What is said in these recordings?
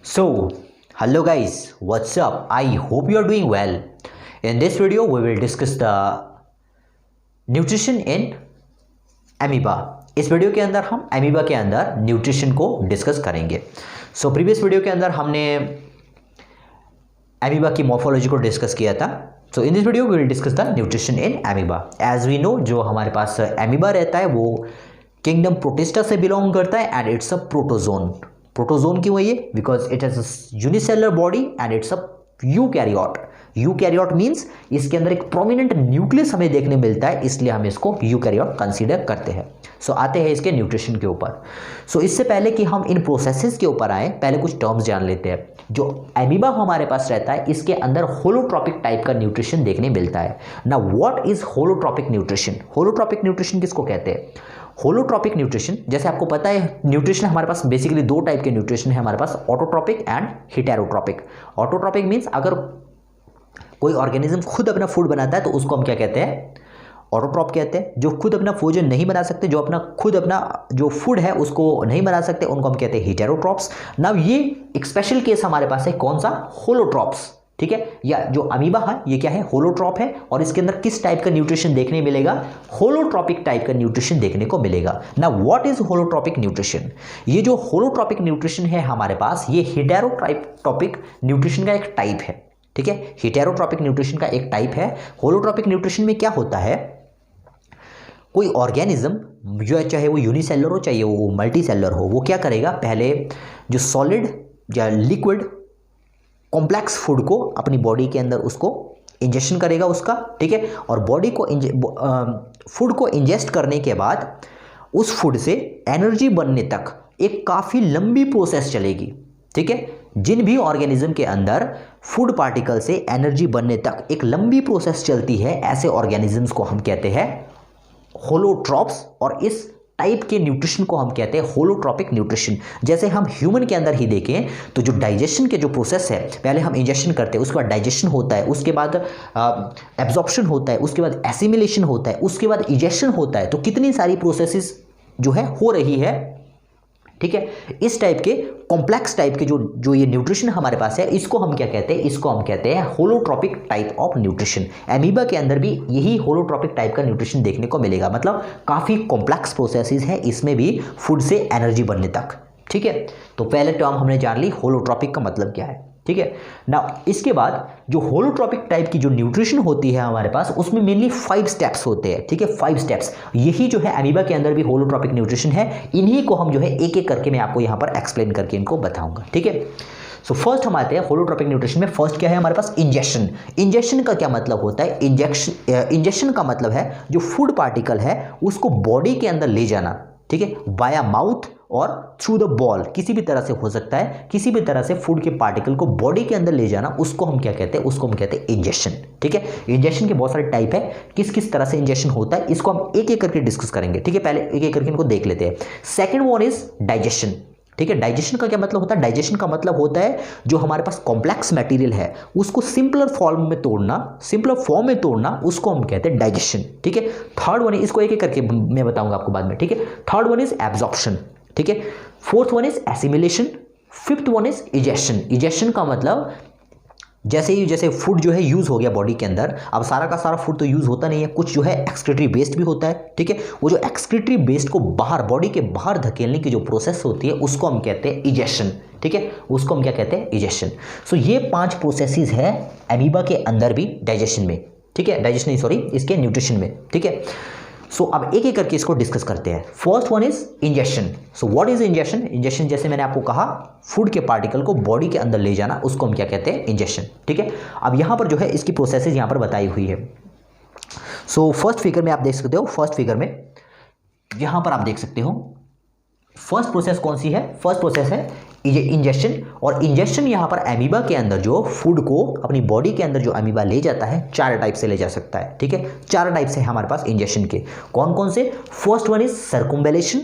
So, hello guys, what's up? I hope you are doing well. In this video, we will discuss the nutrition in amoeba. इस video के अंदर हम amoeba के अंदर nutrition को discuss करेंगे. So previous video के अंदर हमने अमीबा की मॉर्फोलॉजी को डिस्कस किया था. So in this video we will discuss the nutrition in amoeba. As we know, जो हमारे पास अमीबा रहता है वो किंगडम प्रोटिस्टा से बिलोंग करता है and it's a protozoan. Protozoan क्यों है ये? Because it has a unicellular body and it's a eukaryote. Eukaryote means इसके अंदर एक प्रोमिनेंट न्यूक्लियस हमें देखने मिलता है, इसलिए हम इसको यूकैरियोट कंसीडर करते हैं. सो आते हैं इसके न्यूट्रिशन के ऊपर. सो इससे पहले कि हम इन प्रोसेसेस के ऊपर आए, पहले कुछ टर्म्स जान लेते हैं. जो अमीबा हमारे पास रहता है इसके अंदर होलोट्रॉपिक टाइप का न्यूट्रिशन देखने मिलता है. ना व्हाट इज होलोट्रॉपिक न्यूट्रिशन? होलोट्रॉपिक न्यूट्रिशन किसको कहते हैं? होलोट्रॉपिक न्यूट्रिशन, जैसे आपको पता है न्यूट्रिशन हमारे पास बेसिकली दो टाइप के न्यूट्रिशन है हमारे पास, autotrophic and heterotrophic. Autotrophic means अगर कोई ऑर्गेनिज्म खुद अपना फूड बनाता है तो उसको हम क्या कहते हैं? ऑटोट्रॉप कहते हैं. जो खुद अपना भोजन नहीं बना सकते, जो अपना खुद अपना जो फूड है उसको नहीं बना सकते, उनको हम कहते हैं हेटेरोट्रॉप्स. नाउ ये एक स्पेशल केस हमारे पास है, कौन सा? होलोट्रॉप्स. ठीक है, या जो अमीबा है ये क्या है? होलोट्रॉप है. और इसके अंदर किस टाइप का न्यूट्रिशन देखने मिलेगा? होलोट्रॉपिक टाइप का न्यूट्रिशन देखने को मिलेगा. ना व्हाट इज होलोट्रॉपिक न्यूट्रिशन? ये जो होलोट्रॉपिक न्यूट्रिशन है हमारे पास, ये हेटेरोट्रॉपिक न्यूट्रिशन का एक टाइप है. ठीक है, हेटेरोट्रॉपिक न्यूट्रिशन का एक टाइप है. होलोट्रॉपिक न्यूट्रिशन में क्या होता है? कोई ऑर्गेनिज्म जो है, चाहे वो यूनिसेलुलर हो चाहे वो मल्टी सेलुलर हो, वो क्या करेगा? पहले जो सॉलिड या लिक्विड कॉम्प्लेक्स फूड को अपनी बॉडी के अंदर उसको इंजेक्शन करेगा उसका. ठीक है, और बॉडी को फूड को इंजेस्ट करने के बाद उस फूड से एनर्जी बनने तक एक काफ़ी लंबी प्रोसेस चलेगी. ठीक है, जिन भी ऑर्गेनिज्म के अंदर फूड पार्टिकल से एनर्जी बनने तक एक लंबी प्रोसेस चलती है, ऐसे ऑर्गेनिजम्स को हम कहते हैं होलोट्रॉप्स. और इस टाइप के न्यूट्रिशन को हम कहते हैं होलोट्रॉपिक न्यूट्रिशन. जैसे हम ह्यूमन के अंदर ही देखें तो जो डाइजेशन के जो प्रोसेस है, पहले हम इंजेक्शन करते हैं, उसके बाद डाइजेशन होता है, उसके बाद एब्जॉर्प्शन होता है, उसके बाद एसिमिलेशन होता है, उसके बाद इजेक्शन होता है. तो कितनी सारी प्रोसेसेस जो है हो रही है. ठीक है, इस टाइप के कॉम्प्लेक्स टाइप के जो ये न्यूट्रिशन हमारे पास है, इसको हम क्या कहते हैं? इसको हम कहते हैं होलोट्रॉपिक टाइप ऑफ न्यूट्रिशन. अमीबा के अंदर भी यही होलोट्रॉपिक टाइप का न्यूट्रिशन देखने को मिलेगा. मतलब काफ़ी कॉम्प्लेक्स प्रोसेसेस है इसमें भी फूड से एनर्जी बनने तक. ठीक है, तो पहले टर्म हमने जान ली होलोट्रॉपिक का मतलब क्या है. ठीक है ना, इसके बाद जो होलोट्रॉपिक टाइप की जो न्यूट्रिशन होती है हमारे पास, उसमें मेनली 5 स्टेप्स होते हैं. ठीक है, 5 स्टेप्स. यही जो है अमीबा के अंदर भी होलोट्रॉपिक न्यूट्रिशन है. इन्हीं को हम जो है एक एक करके मैं आपको यहाँ पर एक्सप्लेन करके इनको बताऊंगा. ठीक है, सो फर्स्ट हम आते हैं होलोट्रॉपिक न्यूट्रिशन में. फर्स्ट क्या है हमारे पास? इंजेक्शन. इंजेक्शन का क्या मतलब होता है? इंजेक्शन का मतलब है जो फूड पार्टिकल है उसको बॉडी के अंदर ले जाना. ठीक है, बाया माउथ और थ्रू द बॉल, किसी भी तरह से हो सकता है, किसी भी तरह से फूड के पार्टिकल को बॉडी के अंदर ले जाना, उसको हम क्या कहते हैं? उसको हम कहते हैं इंजेक्शन. ठीक है, इंजेक्शन के बहुत सारे टाइप है, किस किस तरह से इंजेक्शन होता है इसको हम एक एक करके डिस्कस करेंगे. ठीक है, पहले एक एक करके इनको देख लेते हैं. Second one is digestion. ठीक है, डाइजेशन का क्या मतलब होता है? डाइजेशन का मतलब होता है जो हमारे पास कॉम्प्लेक्स मटेरियल है उसको सिंपलर फॉर्म में तोड़ना, सिंपलर फॉर्म में तोड़ना, उसको हम कहते हैं डाइजेशन. ठीक है, थर्ड वन, इसको एक एक करके मैं बताऊंगा आपको बाद में. ठीक है, थर्ड वन इज एब्जॉर्प्शन. ठीक है, fourth one is assimilation. Fifth one is ejection. Ejection का मतलब जैसे फूड जो है यूज़ हो गया बॉडी के अंदर, अब सारा का सारा फूड तो यूज़ होता नहीं है, कुछ जो है एक्सक्रीटरी वेस्ट भी होता है. ठीक है, वो जो एक्सक्रीटरी वेस्ट को बाहर, बॉडी के बाहर धकेलने की जो प्रोसेस होती है उसको हम कहते हैं इजेक्शन. ठीक है, उसको हम क्या कहते हैं? इजेक्शन. सो ये 5 प्रोसेसेस है अमीबा के अंदर भी डाइजेशन में. ठीक है, डाइजेशन नहीं, सॉरी, इसके न्यूट्रिशन में. ठीक है, सो अब एक एक करके इसको डिस्कस करते हैं. First one is injection. So what is injection? Injection जैसे मैंने आपको कहा, फूड के पार्टिकल को बॉडी के अंदर ले जाना, उसको हम क्या कहते हैं? इंजेक्शन. ठीक है, अब यहां पर जो है इसकी प्रोसेसेस यहां पर बताई हुई है. सो फर्स्ट फिगर में आप देख सकते हो, फर्स्ट फिगर में यहां पर आप देख सकते हो फर्स्ट प्रोसेस कौन सी है? फर्स्ट प्रोसेस है इंजेक्शन. और इंजेक्शन यहां पर अमीबा के अंदर जो फूड को अपनी बॉडी के अंदर जो अमीबा ले जाता है, 4 टाइप से ले जा सकता है. ठीक है, 4 टाइप से हमारे पास इंजेक्शन के. कौन कौन से? First one is circumvallation,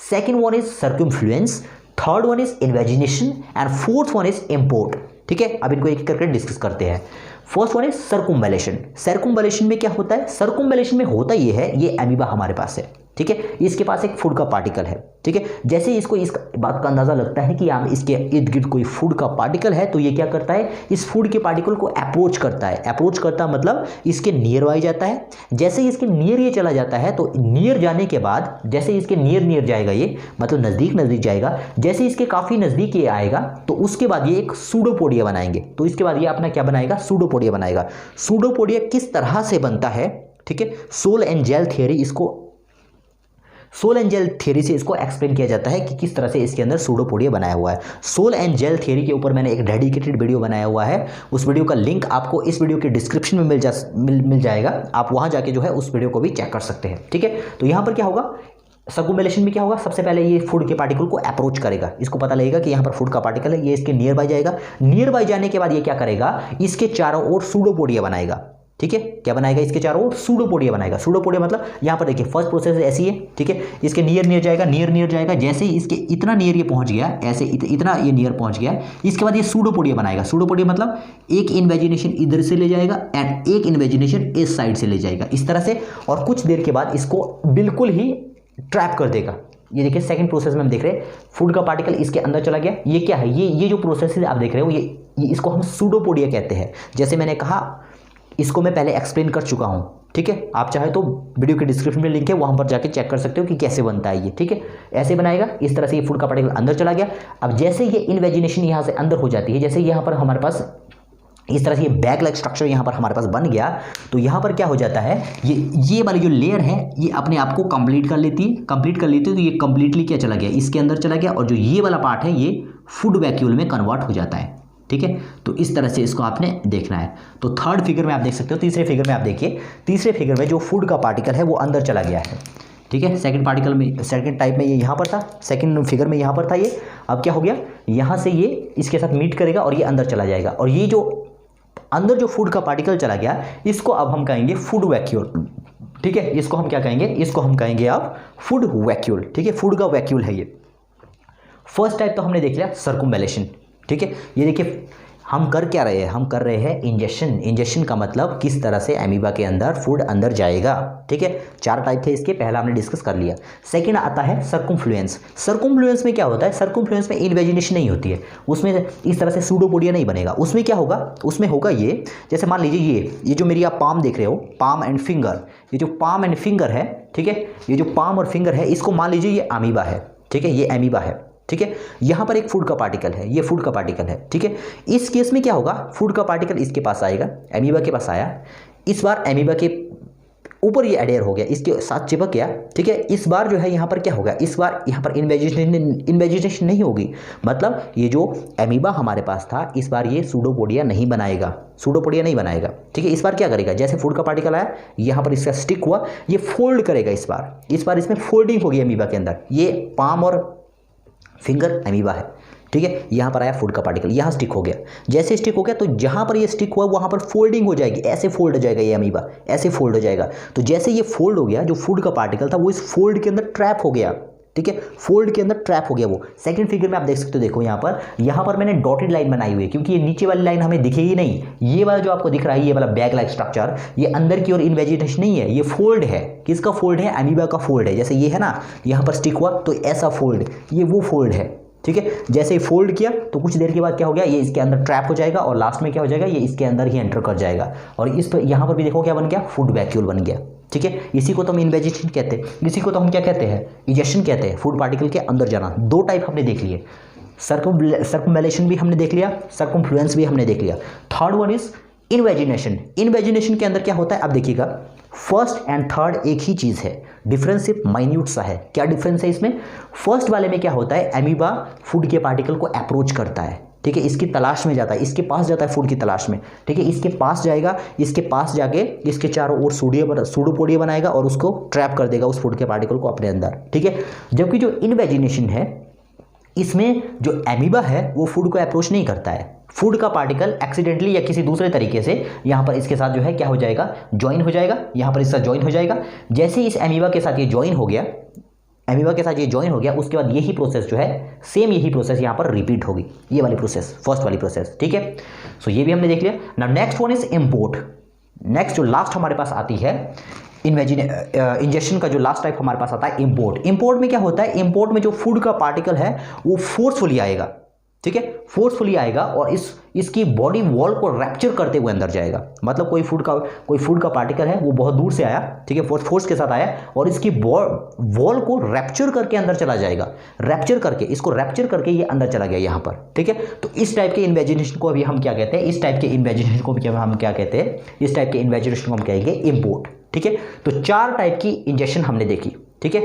second one is circumfluence, third one is invagination and fourth one is import. ठीक है, अब इनको एक एक करके डिस्कस करते हैं. First one is circumvallation. Circumvallation में क्या होता है? सर्कुम्बेलेशन में होता ये है, ये अमीबा हमारे पास है. ठीक है, इसके पास एक फूड का पार्टिकल है। ठीक है, जैसे ही इसको इस बात का अंदाजा लगता है कि यहाँ इसके इर्द गिर्द कोई फूड का पार्टिकल है, तो ये क्या करता है, इस फूड के पार्टिकल को अप्रोच करता है। अप्रोच करता मतलब इसके नियर बाई जाता है। जैसे ही इसके नियर ये चला जाता है, तो नियर जाने के बाद जैसे इसके नियर जाएगा, ये मतलब नज़दीक जाएगा, जैसे इसके काफ़ी नज़दीक ये आएगा, तो उसके बाद ये एक सूडोपोडिया बनाएंगे। तो इसके बाद ये अपना क्या बनाएगा, सूडोपोडिया बनाएगा। सूडोपोडिया किस तरह से बनता है, ठीक है, सोल एंड जेल थ्योरी से इसको एक्सप्लेन किया जाता है कि किस तरह से इसके अंदर सूडोपोडिया बनाया हुआ है। सोल एंड जेल थ्योरी के ऊपर मैंने एक डेडिकेटेड वीडियो बनाया हुआ है, उस वीडियो का लिंक आपको इस वीडियो के डिस्क्रिप्शन में मिल जाएगा। आप वहां जाके जो है उस वीडियो को भी चेक कर सकते हैं। ठीक है, तो यहाँ पर क्या होगा, सर्कुम्बुलेशन में क्या होगा, सबसे पहले ये फूड के पार्टिकल को अप्रोच करेगा। इसको पता लगेगा कि यहाँ पर फूड का पार्टिकल है, ये इसके नियर बाय जाएगा। नियर बाय जाने के बाद ये क्या करेगा, इसके चारों ओर सूडोपोडिया बनाएगा। ठीक है, क्या बनाएगा, इसके चारों ओर सूडोपोडिया बनाएगा। सूडोपोडिया मतलब यहाँ पर देखिए फर्स्ट प्रोसेस ऐसी है। ठीक है, इसके नियर जाएगा, जैसे ही इसके इतना नियर ये पहुंच गया, ऐसे इतना ये नियर पहुंच गया, इसके बाद ये सूडोपोडिया बनाएगा। सूडोपोडिया मतलब एक इन्वेजिनेशन इधर से ले जाएगा एंड एक इन्वेजिनेशन इस साइड से ले जाएगा, इस तरह से। और कुछ देर के बाद इसको बिल्कुल ही ट्रैप कर देगा। ये देखिए सेकंड प्रोसेस में हम देख रहे हैं, फूड का पार्टिकल इसके अंदर चला गया। ये क्या है, ये जो प्रोसेस आप देख रहे हो, ये इसको हम सूडोपोडिया कहते हैं। जैसे मैंने कहा, इसको मैं पहले एक्सप्लेन कर चुका हूं। ठीक है, आप चाहे तो वीडियो के डिस्क्रिप्शन में लिंक है, वहां पर जाके चेक कर सकते हो कि कैसे बनता है ये। ठीक है, ऐसे बनाएगा, इस तरह से ये फूड का पार्टिकल अंदर चला गया। अब जैसे ये इन्वेजिनेशन यहाँ से अंदर हो जाती है, जैसे यहाँ पर हमारे पास इस तरह से ये बैग लाइक स्ट्रक्चर यहाँ पर हमारे पास बन गया, तो यहाँ पर क्या हो जाता है, ये वाली जो लेयर है ये अपने आप को कंप्लीट कर लेती है। तो ये कंप्लीटली क्या चला गया, इसके अंदर चला गया, और जो ये वाला पार्ट है ये फूड वैक्यूल में कन्वर्ट हो जाता है। ठीक है, तो इस तरह से इसको आपने देखना है। तो थर्ड फिगर में आप देख सकते हो, तीसरे फिगर में आप देखिए, तीसरे फिगर में जो फूड का पार्टिकल है वो अंदर चला गया है। ठीक है, सेकंड टाइप में ये यहाँ पर था, सेकंड फिगर में यहाँ पर था ये। अब क्या हो गया, यहाँ से ये इसके साथ मीट करेगा और ये अंदर चला जाएगा, और ये जो अंदर जो फूड का पार्टिकल चला गया, इसको अब हम कहेंगे फूड वैक्यूल। ठीक है, इसको हम क्या कहेंगे, इसको हम कहेंगे अब फूड वैक्यूल। ठीक है, फूड का वैक्यूल है ये। फर्स्ट टाइप तो हमने देख लिया सर्कुम्बुलेशन। ठीक है, ये देखिए हम कर क्या रहे हैं, हम कर रहे हैं इंजेक्शन। इंजेक्शन का मतलब किस तरह से अमीबा के अंदर फूड अंदर जाएगा। ठीक है, 4 टाइप थे इसके, पहला हमने डिस्कस कर लिया। सेकंड आता है सर्कुम्फ्लुएंस। सर्कुम्फ्लुएंस में क्या होता है, सर्कुम्फ्लुएंस में इन्वेजिनेशन नहीं होती है, उसमें इस तरह से सूडोपोडिया नहीं बनेगा। उसमें क्या होगा, उसमें होगा ये, जैसे मान लीजिए ये जो मेरी आप पाम देख रहे हो, पाम एंड फिंगर, ये जो पाम एंड फिंगर है, ठीक है, ये जो पाम और फिंगर है, इसको मान लीजिए ये अमीबा है। ठीक है, ये अमीबा है। ठीक है, यहां पर एक फूड का पार्टिकल है, ये फूड का पार्टिकल है। ठीक है, इस केस में क्या होगा, फूड का पार्टिकल इसके पास आएगा, अमीबा के पास आया, इस बार अमीबा के ऊपर ये एडेयर हो गया, इसके साथ चिपक गया। ठीक है, इस बार जो है यहाँ पर क्या होगा, इस बार यहाँ पर इन्वेजिनेशन नहीं होगी, मतलब ये जो अमीबा हमारे पास था, इस बार ये सूडोपोडिया नहीं बनाएगा। ठीक है, इस बार क्या करेगा, जैसे फूड का पार्टिकल आया, यहाँ पर इसका स्टिक हुआ, ये फोल्ड करेगा। इस बार इसमें फोल्डिंग होगी अमीबा के अंदर। ये पाम और फिंगर अमीबा है। ठीक है, यहां पर आया फूड का पार्टिकल, यहां स्टिक हो गया। जैसे स्टिक हो गया, तो जहां पर ये स्टिक हुआ वहां पर फोल्डिंग हो जाएगी, ऐसे फोल्ड हो जाएगा ये अमीबा, ऐसे फोल्ड हो जाएगा। तो जैसे ये फोल्ड हो गया, जो फूड का पार्टिकल था वो इस फोल्ड के अंदर ट्रैप हो गया। ठीक है, फोल्ड के अंदर ट्रैप हो गया वो। सेकंड फिगर में आप देख सकते हो, देखो यहाँ पर मैंने डॉटेड लाइन बनाई हुई है, क्योंकि ये नीचे वाली लाइन हमें दिखेगी नहीं। ये वाला जो आपको दिख रहा है, ये वाला बैग लाइक स्ट्रक्चर, ये अंदर की ओर इन्वेजिटेशन नहीं है, ये फोल्ड है। किसका फोल्ड है, अमीबा का फोल्ड है। जैसे ये है ना, यहाँ पर स्टिक हुआ तो ऐसा फोल्ड, ये वो फोल्ड है। ठीक है, जैसे ही फोल्ड किया तो कुछ देर के बाद क्या हो गया, ये इसके अंदर ट्रैप हो जाएगा, और लास्ट में क्या हो जाएगा, ये इसके अंदर ही एंटर कर जाएगा, और इस पर यहाँ पर भी देखो क्या बन गया, फूड वैक्यूल बन गया। ठीक है, इसी को तो हम इन्वेजिनेशन कहते हैं, इसी को तो हम क्या कहते हैं, इंजेक्शन कहते हैं, फूड पार्टिकल के अंदर जाना। 2 टाइप हमने देख लिए, सर्कुम्बुलेशन भी हमने देख लिया, सर्कुम्फ्लुएंस भी हमने देख लिया। Third one is invagination. Invagination के अंदर क्या होता है, अब देखिएगा, फर्स्ट एंड थर्ड एक ही चीज है, डिफरेंस सिर्फ माइन्यूट सा है। क्या डिफरेंस है इसमें, फर्स्ट वाले में क्या होता है, अमीबा फूड के पार्टिकल को अप्रोच करता है। ठीक है, इसकी तलाश में जाता है, इसके पास जाता है फूड की तलाश में। ठीक है, इसके पास जाएगा, इसके पास जाके इसके चारों ओर सूडोपोडिया बनाएगा और उसको ट्रैप कर देगा, उस फूड के पार्टिकल को अपने अंदर। ठीक है, जबकि जो इन्वेजिनेशन है, इसमें जो अमीबा है वो फूड को अप्रोच नहीं करता है। फूड का पार्टिकल एक्सीडेंटली या किसी दूसरे तरीके से यहाँ पर इसके साथ जो है क्या हो जाएगा, ज्वाइन हो जाएगा, यहाँ पर इसका ज्वाइन हो जाएगा। जैसे ही इस अमीबा के साथ ये ज्वाइन हो गया, उसके बाद यही प्रोसेस जो है, सेम यही प्रोसेस यहाँ पर रिपीट होगी, ये वाली प्रोसेस, फर्स्ट वाली प्रोसेस। ठीक है, सो ये भी हमने देख लिया। Now next one is import. Next जो लास्ट हमारे पास आती है इंजेक्शन का जो लास्ट टाइप हमारे पास आता है इंपोर्ट। इंपोर्ट में क्या होता है, इंपोर्ट में जो फूड का पार्टिकल है वो फोर्सफुली आएगा, ठीक है, फोर्सफुली आएगा और इसकी बॉडी वॉल को रैप्चर करते हुए अंदर जाएगा। मतलब कोई फूड का पार्टिकल है वो बहुत दूर से आया, ठीक है, फोर्स के साथ आया और इसकी वॉल को रैप्चर करके अंदर चला जाएगा, इसको रैप्चर करके ये अंदर चला गया यहाँ पर, ठीक है। तो इस टाइप के इन्वेजिनेशन को अभी हम क्या कहते हैं, इस टाइप के इन्वेजिनेशन को हम क्या कहते हैं, इस टाइप के इन्वेजिनेशन को हम कहेंगे इंपोर्ट, ठीक है। तो 4 टाइप की इंजेक्शन हमने देखी, ठीक है,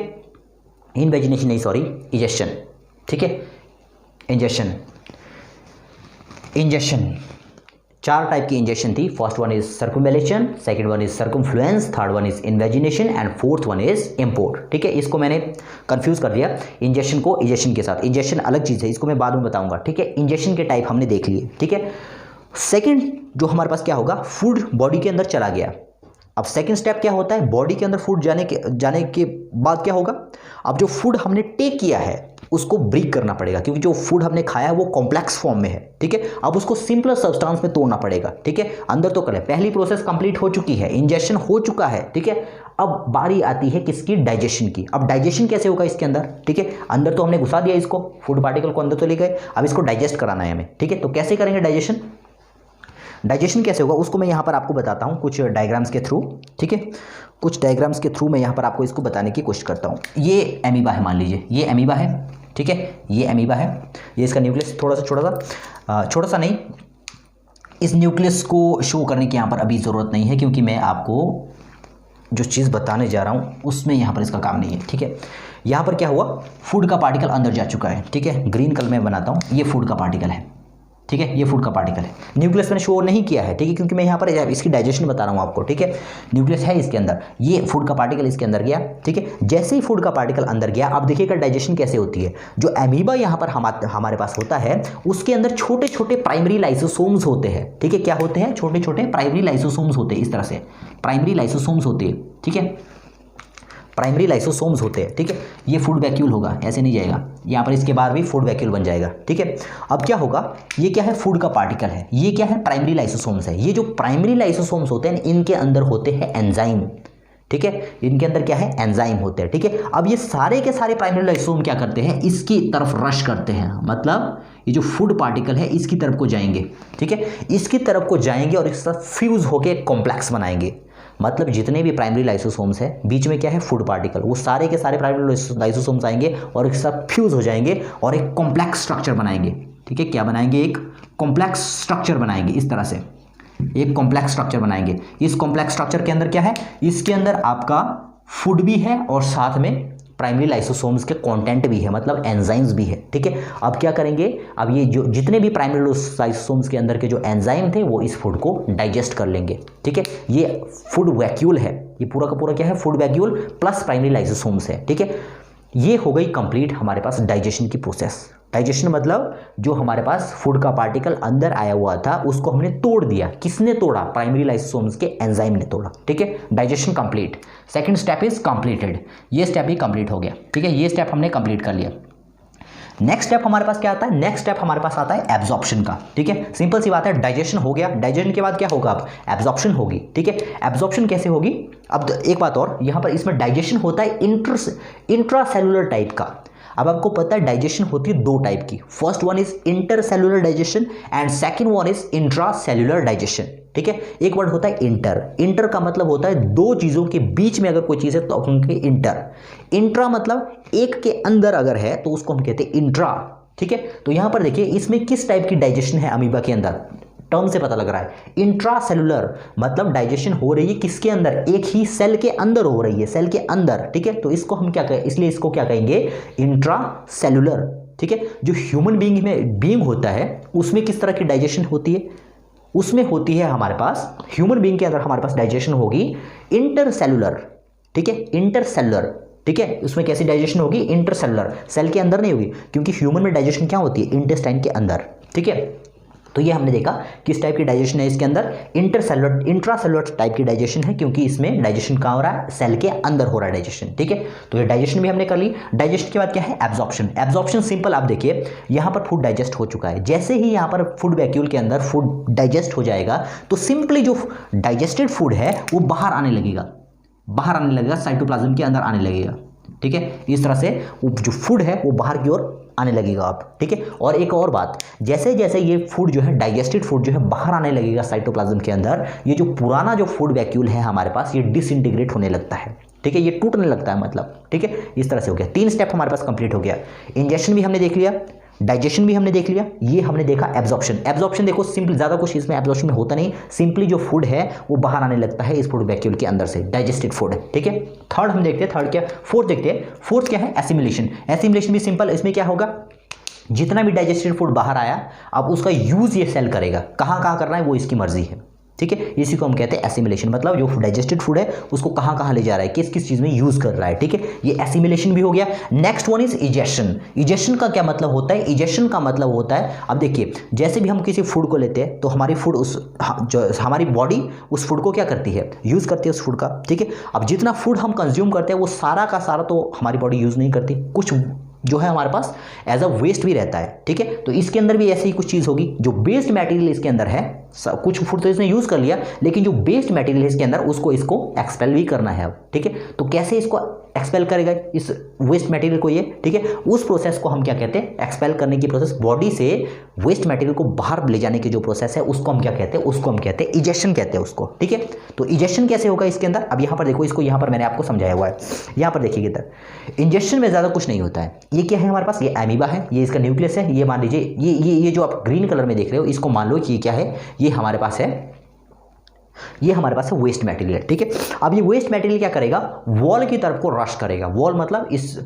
इन्वेजिनेशन नहीं, सॉरी, इंजेक्शन, ठीक है, इंजेक्शन 4 टाइप की इंजेक्शन थी। First one is circumvallation, second one is circumfluence, third one is invagination and fourth one is import, ठीक है। इसको मैंने कंफ्यूज कर दिया इंजेक्शन को इंजेक्शन के साथ, इंजेक्शन अलग चीज़ है, इसको मैं बाद में बताऊंगा, ठीक है। इंजेक्शन के टाइप हमने देख लिए, ठीक है। सेकंड जो हमारे पास क्या होगा, फूड बॉडी के अंदर चला गया। अब सेकंड स्टेप क्या होता है, बॉडी के अंदर फूड जाने के बाद क्या होगा, अब जो फूड हमने टेक किया है उसको ब्रेक करना पड़ेगा, क्योंकि जो फूड हमने खाया है वो कॉम्प्लेक्स फॉर्म में है, ठीक है। अब उसको सिंपलर सब्सटेंस में तोड़ना पड़ेगा, ठीक है। अंदर तो करें, पहली प्रोसेस कंप्लीट हो चुकी है, इंजेक्शन हो चुका है, ठीक है। अब बारी आती है किसकी, डाइजेशन की। अब डाइजेशन कैसे होगा इसके अंदर, ठीक है, अंदर तो हमने घुसा दिया इसको, फूड पार्टिकल को अंदर तो ले गए, अब इसको डाइजेस्ट कराना है हमें, ठीक है। तो कैसे करेंगे डाइजेशन कैसे होगा उसको मैं यहाँ पर आपको बताता हूँ कुछ डायग्राम्स के थ्रू, ठीक है। कुछ डायग्राम्स के थ्रू मैं यहाँ पर आपको इसको बताने की कोशिश करता हूँ। ये एमीबा है, मान लीजिए ये एमीबा है, ठीक है, ये एमीबा है, ये इसका न्यूक्लियस छोटा सा नहीं, इस न्यूक्लियस को शो करने की यहाँ पर अभी ज़रूरत नहीं है, क्योंकि मैं आपको जो चीज़ बताने जा रहा हूँ उसमें यहाँ पर इसका काम नहीं है, ठीक है। यहाँ पर क्या हुआ, फूड का पार्टिकल अंदर जा चुका है, ठीक है, ग्रीन कलर में बनाता हूँ, ये फूड का पार्टिकल है, ठीक है, ये फूड का पार्टिकल है। न्यूक्लियस मैंने शो नहीं किया है, ठीक है, क्योंकि मैं यहाँ पर इसकी डाइजेशन बता रहा हूँ आपको, ठीक है। न्यूक्लियस है इसके अंदर, ये फूड का पार्टिकल इसके अंदर गया, ठीक है। जैसे ही फूड का पार्टिकल अंदर गया, अब देखिएगा डाइजेशन कैसे होती है। जो एमीबा यहाँ पर हमारे पास होता है उसके अंदर छोटे छोटे प्राइमरी लाइसोसोम्स होते हैं, ठीक है। क्या होते हैं, छोटे छोटे प्राइमरी लाइसोसोम्स होते हैं, इस तरह से प्राइमरी लाइसोसोम्स होते हैं, ठीक है, प्राइमरी लाइसोसोम्स होते हैं, ठीक है। ये फूड वैक्यूल होगा, ऐसे नहीं जाएगा, यहाँ पर इसके बाद भी फूड वैक्यूल बन जाएगा, ठीक है। अब क्या होगा, ये क्या है, फूड का पार्टिकल है, ये क्या है, प्राइमरी लाइसोसोम्स है। ये जो प्राइमरी लाइसोसोम्स होते हैं इनके अंदर होते हैं एंजाइम, ठीक है, इनके अंदर क्या है, एंजाइम होते हैं, ठीक है। अब ये सारे के सारे प्राइमरी लाइसोसोम क्या करते हैं, इसकी तरफ रश करते हैं, मतलब ये जो फूड पार्टिकल है इसकी तरफ को जाएंगे, ठीक है, इसकी तरफ को जाएंगे और इसके साथ फ्यूज होकर कॉम्प्लेक्स बनाएंगे। मतलब जितने भी प्राइमरी लाइसोसोम्स है, बीच में क्या है, फूड पार्टिकल, वो सारे के सारे प्राइमरी लाइसोसोम्स आएंगे और एक साथ फ्यूज हो जाएंगे और एक कॉम्प्लेक्स स्ट्रक्चर बनाएंगे, ठीक है। क्या बनाएंगे, एक कॉम्प्लेक्स स्ट्रक्चर बनाएंगे, इस तरह से एक कॉम्प्लेक्स स्ट्रक्चर बनाएंगे। इस कॉम्प्लेक्स स्ट्रक्चर के अंदर क्या है, इसके अंदर आपका फूड भी है और साथ में प्राइमरी लाइसोसोम्स के कंटेंट भी है, मतलब एंजाइम्स भी है, ठीक है। अब क्या करेंगे, अब ये जो जितने भी प्राइमरी लाइसोसोम्स के अंदर के जो एंजाइम थे वो इस फूड को डाइजेस्ट कर लेंगे, ठीक है। ये फूड वैक्यूल है, ये पूरा का पूरा क्या है, food vacuole plus primary lysosomes है, ठीक है। ये हो गई कंप्लीट हमारे पास डाइजेशन की प्रोसेस। डाइजेशन मतलब जो हमारे पास फूड का पार्टिकल अंदर आया हुआ था उसको हमने तोड़ दिया। किसने तोड़ा, प्राइमरी लाइसोसोम्स के एंजाइम ने तोड़ा, ठीक है। Digestion complete, second step is completed, ये स्टेप भी कंप्लीट हो गया, ठीक है, ये स्टेप हमने कंप्लीट कर लिया। नेक्स्ट स्टेप हमारे पास क्या आता है, नेक्स्ट स्टेप हमारे पास आता है एब्जॉर्प्शन का, ठीक है। सिंपल सी बात है, डाइजेशन हो गया, डाइजेशन के बाद क्या होगा, अब एब्जॉर्प्शन होगी, ठीक है। एब्जॉर्प्शन कैसे होगी, अब एक बात और, यहाँ पर इसमें डाइजेशन होता है इंट्रासेलुलर टाइप का। अब आपको पता है डाइजेशन होती है 2 टाइप की, first one is intercellular digestion and second one is intracellular digestion, ठीक है। एक वर्ड होता है इंटर का मतलब होता है 2 चीजों के बीच में अगर कोई चीज है तो हम कहते हैं इंट्रा मतलब एक के अंदर अगर है तो उसको हम कहते हैं इंट्रा, ठीक है। तो यहां पर देखिए इसमें किस टाइप की डाइजेशन है अमीबा के अंदर, टर्म से पता लग रहा है। इंट्रासेलुलर मतलब डाइजेशन हो रही है किसके अंदर, एक ही सेल के अंदर हो रही है, सेल के अंदर, ठीक है। तो इसको हम क्या कहें, इसलिए इसको क्या कहेंगे, इंट्रासेलुलर, ठीक है। जो ह्यूमन बीइंग होता है उसमें किस तरह की डाइजेशन होती है, उसमें होती है हमारे पास, ह्यूमन बीइंग के अंदर हमारे पास डाइजेशन होगी इंटरसेलुलर, ठीक है, इंटरसेलुलर, ठीक है। उसमें कैसी डाइजेशन होगी, इंटरसेलुलर, सेल के अंदर नहीं होगी, क्योंकि ह्यूमन में डाइजेशन क्या होती है, इंटेस्टाइन के अंदर, ठीक है। तो ये हमने देखा किस टाइप की डाइजेशन है इसके अंदर, इंट्रासेलुलर टाइप की डाइजेशन है, क्योंकि इसमें डाइजेशन कहाँ हो रहा है, सेल के अंदर हो रहा है डाइजेशन, ठीक है। तो ये डाइजेशन भी हमने कर ली। डाइजेशन के बाद क्या है, एब्जॉर्प्शन। एब्जॉर्प्शन सिंपल, आप देखिए यहाँ पर फूड डाइजेस्ट हो चुका है, जैसे ही यहाँ पर फूड वैक्यूल के अंदर फूड डाइजेस्ट हो जाएगा तो सिंपली जो डाइजेस्टेड फूड है वो बाहर आने लगेगा, बाहर आने लगेगा, साइटोप्लाज्म के अंदर आने लगेगा। ठीक है, इस तरह से वो जो फूड है वो बाहर की ओर आने लगेगा आप। ठीक है, और एक और बात, जैसे जैसे ये फूड जो है, डाइजेस्टेड फूड जो है बाहर आने लगेगा साइटोप्लाज्म के अंदर, ये जो पुराना जो फूड वैक्यूल है हमारे पास, ये डिसइंटीग्रेट होने लगता है। ठीक है, ये टूटने लगता है मतलब। ठीक है, इस तरह से हो गया। 3 स्टेप हमारे पास कंप्लीट हो गया। इंजेक्शन भी हमने देख लिया, डाइजेशन भी हमने देख लिया, ये हमने देखा एब्जॉर्प्शन। एब्जॉर्प्शन देखो सिंपल, ज़्यादा कुछ इसमें एब्जॉर्प्शन में होता नहीं, सिंपली जो फूड है वो बाहर आने लगता है इस फूड वैक्यूल के अंदर से, डाइजेस्टेड फूड। ठीक है, थर्ड हम देखते हैं, थर्ड क्या, फोर्थ देखते हैं। फोर्थ क्या है, एसिमिलेशन। एसिमिलेशन भी सिंपल, इसमें क्या होगा, जितना भी डाइजेस्टेड फूड बाहर आया, अब उसका यूज़ ये सेल करेगा, कहाँ कहाँ करना है वो इसकी मर्जी है। ठीक है, इसी को हम कहते हैं एसिमिलेशन, मतलब जो डाइजेस्टेड फूड है उसको कहाँ कहाँ ले जा रहा है, किस किस चीज़ में यूज़ कर रहा है। ठीक है, ये एसिमिलेशन भी हो गया। Next one is egestion. Egestion का क्या मतलब होता है, इजेशन का मतलब होता है, अब देखिए जैसे भी हम किसी फूड को लेते हैं तो हमारी फूड जो हमारी बॉडी उस फूड को क्या करती है, यूज़ करती है उस फूड का। ठीक है, अब जितना फूड हम कंज्यूम करते हैं वो सारा का सारा तो हमारी बॉडी यूज़ नहीं करती, कुछ जो है हमारे पास एज अ वेस्ट भी रहता है। ठीक है, तो इसके अंदर भी ऐसी ही कुछ चीज़ होगी, जो बेस्ड मटेरियल इसके अंदर है, कुछ फूड तो इसने यूज़ कर लिया, लेकिन जो बेस्ड मटेरियल है इसके अंदर उसको इसको एक्सपेल भी करना है अब। ठीक है, तो कैसे इसको एक्सपेल करेगा इस वेस्ट मटेरियल को ये। ठीक है, उस प्रोसेस को हम क्या कहते हैं, एक्सपेल करने की प्रोसेस, बॉडी से वेस्ट मटेरियल को बाहर ले जाने की जो प्रोसेस है उसको हम क्या कहते हैं, उसको हम कहते हैं इजेक्शन कहते हैं उसको। ठीक है, तो इजेक्शन कैसे होगा इसके अंदर, अब यहाँ पर देखो, इसको यहाँ पर मैंने आपको समझाया हुआ है, यहाँ पर देखिए इधर। इंजेक्शन में ज़्यादा कुछ नहीं होता है। ये क्या है हमारे पास, ये एमीबा है, ये इसका न्यूक्लियस है, ये मान लीजिए ये जो आप ग्रीन कलर में देख रहे हो, इसको मान लो कि ये क्या है, ये हमारे पास है, ये हमारे पास है वेस्ट मटेरियल। ठीक है, अब ये वेस्ट मटेरियल क्या करेगा, वॉल की तरफ को रश करेगा। वॉल मतलब इस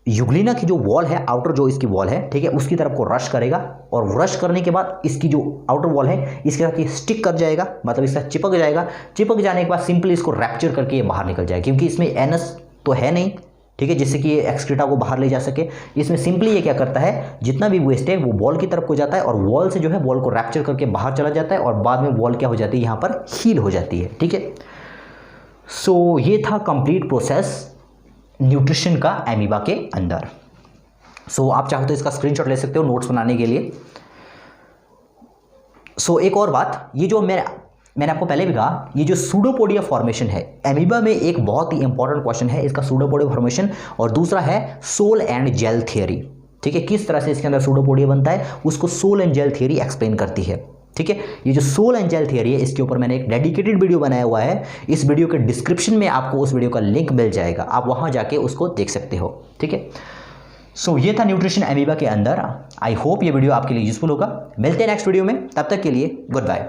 यूग्लिना की जो वॉल है, आउटर जो इसकी वॉल है, ठीक है, उसकी तरफ को रश करेगा, और रश करने के बाद इसकी जो आउटर वॉल है इसके साथ ये स्टिक कर जाएगा, मतलब इसका चिपक जाएगा। चिपक जाने के बाद सिंपली इसको रैप्चर करके ये बाहर निकल जाएगा, क्योंकि इसमें एनस तो है नहीं। ठीक है, जिससे कि ये एक्सक्रीटा को बाहर ले जा सके। इसमें सिंपली ये क्या करता है, जितना भी वेस्ट है वो वॉल की तरफ को जाता है, और वॉल से जो है वॉल को रैप्चर करके बाहर चला जाता है, और बाद में वॉल क्या हो जाती है, यहाँ पर हील हो जाती है। ठीक है, सो ये था कंप्लीट प्रोसेस न्यूट्रिशन का एमीबा के अंदर। सो आप चाहो तो इसका स्क्रीनशॉट ले सकते हो नोट्स बनाने के लिए। सो एक और बात, ये जो मैंने आपको पहले भी कहा, ये जो सूडोपोडिया फॉर्मेशन है एमीबा में, एक बहुत ही इंपॉर्टेंट क्वेश्चन है इसका, सूडोपोडिया फॉर्मेशन, और दूसरा है सोल एंड जेल थियरी। ठीक है, किस तरह से इसके अंदर सूडोपोडिया बनता है उसको sol and gel theory explain करती है। ठीक है, ये जो सोल एंड जेल थियरी है इसके ऊपर मैंने एक डेडिकेटेड वीडियो बनाया हुआ है, इस वीडियो के डिस्क्रिप्शन में आपको उस वीडियो का लिंक मिल जाएगा, आप वहां जाके उसको देख सकते हो। ठीक है, सो ये था न्यूट्रिशन एमीबा के अंदर। आई होप ये वीडियो आपके लिए यूजफुल होगा। मिलते हैं नेक्स्ट वीडियो में, तब तक के लिए गुड बाय।